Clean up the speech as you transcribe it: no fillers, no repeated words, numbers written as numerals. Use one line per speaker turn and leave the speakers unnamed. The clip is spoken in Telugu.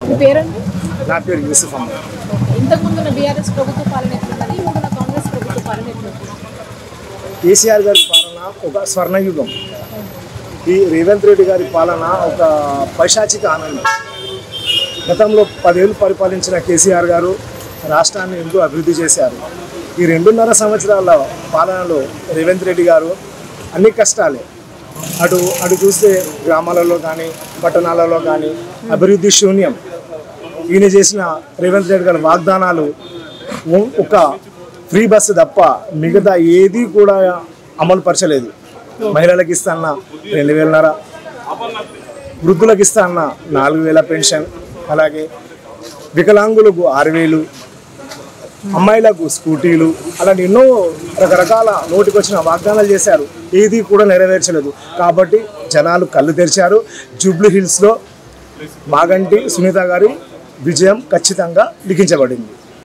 మీ పేరండి?
నా పేరు యూసుఫ్ అమ్మ.
ఇంతకుముందున్న బీఆర్ఎస్ ప్రభుత్వ పాలన ఎట్లున్నది, ఇప్పుడున్న కాంగ్రెస్ ప్రభుత్వ పాలన ఎట్లుంది?
కేసీఆర్ గారి పాలన ఒక స్వర్ణయుగం. ఈ రేవంత్ రెడ్డి గారి పాలన ఒక పైశాచిక ఆనందం. గతంలో 10 ఏళ్ళు పరిపాలించిన కేసీఆర్ గారు రాష్ట్రాన్ని ఎంతో అభివృద్ధి చేశారు. ఈ 2.5 సంవత్సరాల పాలనలో రేవంత్ రెడ్డి గారు అన్ని కష్టాలే. అటు చూస్తే గ్రామాలలో కానీ పట్టణాలలో కానీ అభివృద్ధి శూన్యం. ఈయన చేసిన రేవంత్ రెడ్డి గారి వాగ్దానాలు ఒక ఫ్రీ బస్సు తప్ప మిగతా ఏది కూడా అమలు పరచలేదు. మహిళలకు ఇస్తాన్న 2,500, వృద్ధులకు ఇస్తాన్న 4,000 పెన్షన్, అలాగే వికలాంగులకు 6,000, అమ్మాయిలకు స్కూటీలు, అలాంటి ఎన్నో రకరకాల నోటికొచ్చిన వాగ్దానాలు చేశారు. ఏది కూడా నెరవేర్చలేదు. కాబట్టి జనాలు కళ్ళు తెరిచారు. జూబ్లీ హిల్స్లో మాగంటి సునీత గారి విజయం ఖచ్చితంగా లిఖించబడింది.